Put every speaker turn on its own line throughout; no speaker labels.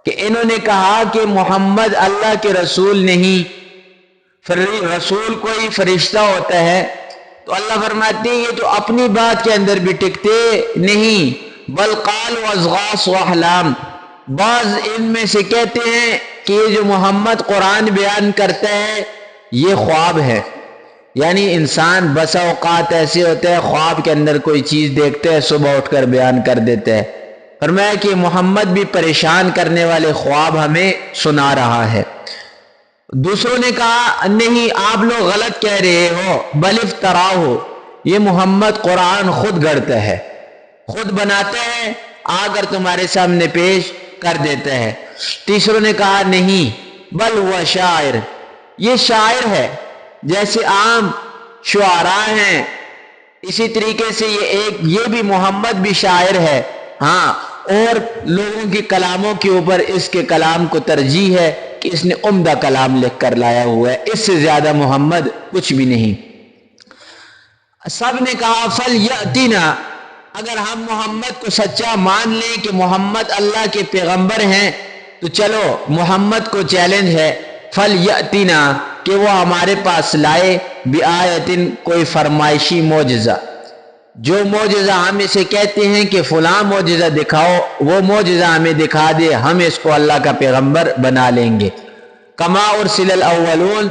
کہ انہوں نے کہا کہ محمد اللہ کے رسول نہیں، رسول کوئی فرشتہ ہوتا ہے، تو اللہ فرماتے ہیں یہ تو اپنی بات کے اندر بھی ٹکتے نہیں، بل قالوا اضغاث واحلام، بعض ان میں سے کہتے ہیں کہ یہ جو محمد قرآن بیان کرتا ہے یہ خواب ہے، یعنی انسان بسا اوقات ایسے ہوتے ہیں خواب کے اندر کوئی چیز دیکھتے ہیں صبح اٹھ کر بیان کر دیتے ہیں، فرمایا کہ محمد بھی پریشان کرنے والے خواب ہمیں سنا رہا ہے۔ دوسروں نے کہا نہیں آپ لوگ غلط کہہ رہے ہو، بل افتراء ہو، یہ محمد قرآن خود گڑھتا ہے، خود بناتا ہے، آ کر تمہارے سامنے پیش کر دیتا ہے۔ تیسروں نے کہا نہیں بل ہوا شاعر، یہ شاعر ہے، جیسے عام شعراء ہیں اسی طریقے سے یہ بھی محمد بھی شاعر ہے، ہاں، اور لوگوں کے کلاموں کے اوپر اس کے کلام کو ترجیح ہے کہ اس نے عمدہ کلام لکھ کر لایا ہوا ہے، اس سے زیادہ محمد کچھ بھی نہیں۔ سب نے کہا فَلْيَأْتِنَا، اگر ہم محمد کو سچا مان لیں کہ محمد اللہ کے پیغمبر ہیں تو چلو محمد کو چیلنج ہے، فَلْيَأْتِنَا، کہ وہ ہمارے پاس لائے، بِآیَةٍ، کوئی فرمائشی معجزہ، جو معجزہ ہم اسے کہتے ہیں کہ فلاں معجزہ دکھاؤ، وہ معجزہ ہمیں دکھا دے، ہم اس کو اللہ کا پیغمبر بنا لیں گے۔ کما ارسل الاولون،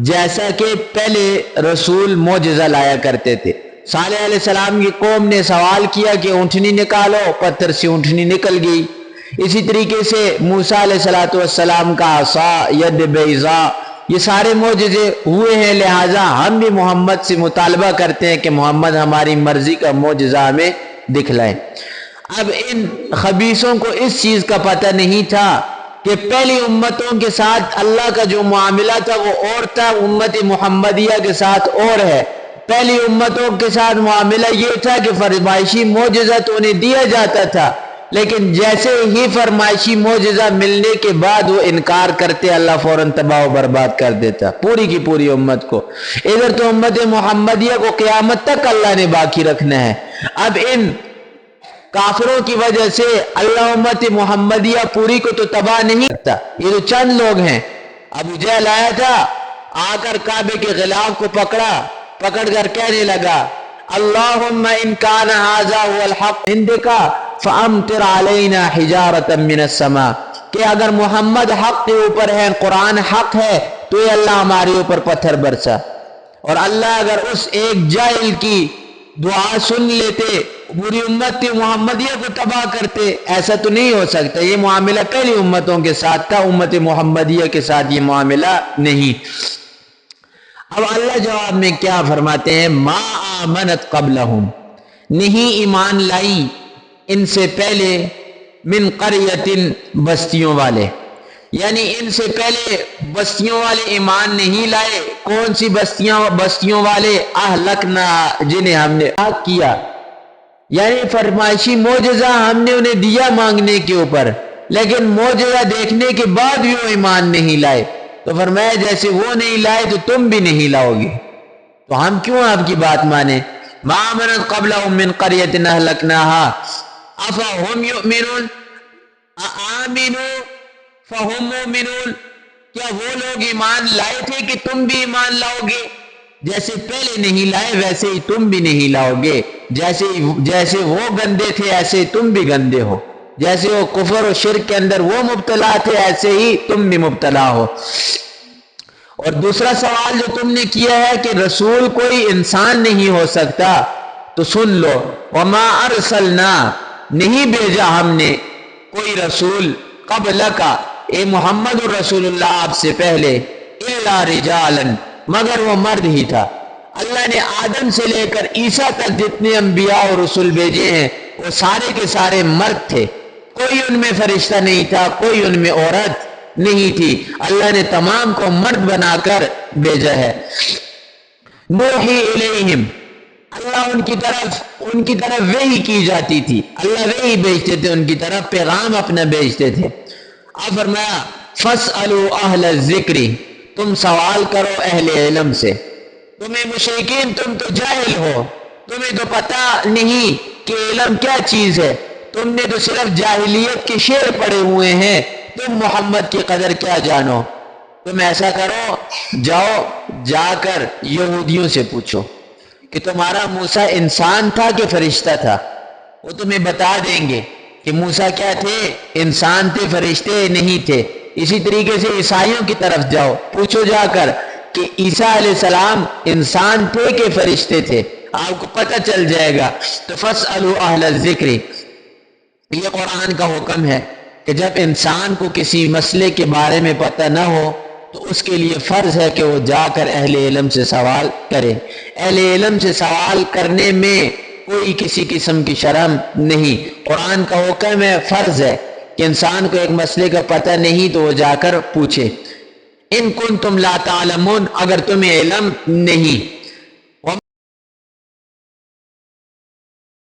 جیسا کہ پہلے رسول معجزہ لایا کرتے تھے۔ صالح علیہ السلام کی قوم نے سوال کیا کہ اونٹنی نکالو، پتھر سے اونٹنی نکل گئی۔ اسی طریقے سے موسیٰ علیہ السلام کا عصا، ید بیضاء، یہ سارے معجزے ہوئے ہیں، لہٰذا ہم بھی محمد سے مطالبہ کرتے ہیں کہ محمد ہماری مرضی کا معجزہ ہمیں دکھلائیں۔ اب ان خبیثوں کو اس چیز کا پتہ نہیں تھا کہ پہلی امتوں کے ساتھ اللہ کا جو معاملہ تھا وہ اور تھا، امت محمدیہ کے ساتھ اور ہے۔ پہلی امتوں کے ساتھ معاملہ یہ تھا کہ فرمائشی معجزہ تو انہیں دیا جاتا تھا، لیکن جیسے ہی فرمائشی معجزہ ملنے کے بعد وہ انکار کرتے، اللہ فوراً تباہ و برباد کر دیتا پوری کی پوری امت کو۔ ادھر تو امت محمدیہ کو قیامت تک اللہ نے باقی رکھنا ہے، اب ان کافروں کی وجہ سے اللہ امت محمدیہ پوری کو تو تباہ نہیں کرتا، یہ تو چند لوگ ہیں۔ ابو جہل آیا تھا، آ کر کعبے کے غلاف کو پکڑ کر کہنے لگا اللہم ان کان ھذا ھو الحق عندک فامطر علینا حجارۃ من السماء، کہ اگر محمد حق کے اوپر ہے، قرآن حق ہے، تو یہ اللہ ہمارے اوپر پتھر برسا۔ اور اللہ اگر اس ایک جاہل کی دعا سن لیتے، پوری امت محمدیہ کو تباہ کرتے، ایسا تو نہیں ہو سکتا۔ یہ معاملہ پہلی امتوں کے ساتھ تھا، امت محمدیہ کے ساتھ یہ معاملہ نہیں۔ اب اللہ جواب میں کیا فرماتے ہیں، ما آمنت قبلہم، نہیں ایمان لائی ان سے پہلے، من قریۃ، بستیوں والے، یعنی ان سے پہلے بستیوں والے ایمان نہیں لائے۔ کون سی بستیوں والے؟ اہلکنا، جنہیں ہم نے ہلاک کیا، یعنی فرمائشی معجزہ ہم نے انہیں دیا مانگنے کے اوپر، لیکن معجزہ دیکھنے کے بعد بھی وہ ایمان نہیں لائے، تو فرمایا جیسے وہ نہیں لائے تو تم بھی نہیں لاؤ گے، تو ہم کیوں آپ کی بات مانیں۔ ما آمنت قبلہم من قریۃ اہلکناھا افہم یؤمنون، آمنوا فہم مومنون، کیا وہ لوگ ایمان لائے تھے کہ تم بھی ایمان لاؤ گے؟ جیسے پہلے نہیں لائے ویسے ہی تم بھی نہیں لاؤ گے، جیسے وہ گندے تھے ایسے تم بھی گندے ہو، جیسے وہ کفر و شرک کے اندر وہ مبتلا تھے ایسے ہی تم بھی مبتلا ہو۔ اور دوسرا سوال جو تم نے کیا ہے کہ رسول کوئی انسان نہیں ہو سکتا، تو سن لو، وما ارسلنا، نہیں بھیجا ہم نے کوئی رسول قبل کا، اے محمد رسول اللہ آپ سے پہلے، الا رجالا، مگر وہ مرد ہی تھا۔ اللہ نے آدم سے لے کر عیسیٰ تک جتنے انبیاء اور رسول بھیجے ہیں وہ سارے کے سارے مرد تھے، کوئی ان میں فرشتہ نہیں تھا، کوئی ان میں عورت نہیں تھی، اللہ نے تمام کو مرد بنا کر بھیجا ہے۔ نوحی الیہم، اللہ ان کی طرف وحی کی جاتی تھی، اللہ وحی بھیجتے تھے ان کی طرف، پیغام اپنا بھیجتے تھے۔ اب فرمایا فاسألوا اہل الذکر، تم سوال کرو اہل علم سے، تمہیں مشرکین تم تو جاہل ہو، تمہیں تو پتہ نہیں کہ علم کیا چیز ہے، تم نے تو صرف جاہلیت کے شعر پڑے ہوئے ہیں، تم محمد کی قدر کیا جانو؟ تم ایسا کرو، جاؤ جا کر یہودیوں سے پوچھو کہ تمہارا موسیٰ انسان تھا کہ فرشتہ تھا، وہ تمہیں بتا دیں گے کہ موسیٰ کیا تھے، انسان تھے، فرشتے نہیں تھے۔ اسی طریقے سے عیسائیوں کی طرف جاؤ، پوچھو جا کر کہ عیسیٰ علیہ السلام انسان تھے کہ فرشتے تھے، آپ کو پتہ چل جائے گا۔ تو فَاسْأَلُوا أَهْلَ الذِّكْرِ، یہ قرآن کا حکم ہے کہ جب انسان کو کسی مسئلے کے بارے میں پتہ نہ ہو تو اس کے لیے فرض ہے کہ وہ جا کر اہل علم سے سوال کرے۔ اہل علم سے سوال کرنے میں کوئی کسی قسم کی شرم نہیں، قرآن کا حکم ہے، فرض ہے کہ انسان کو ایک مسئلے کا پتہ نہیں تو وہ جا کر پوچھے۔ ان کنتم لا تعلمون، اگر تمہیں علم نہیں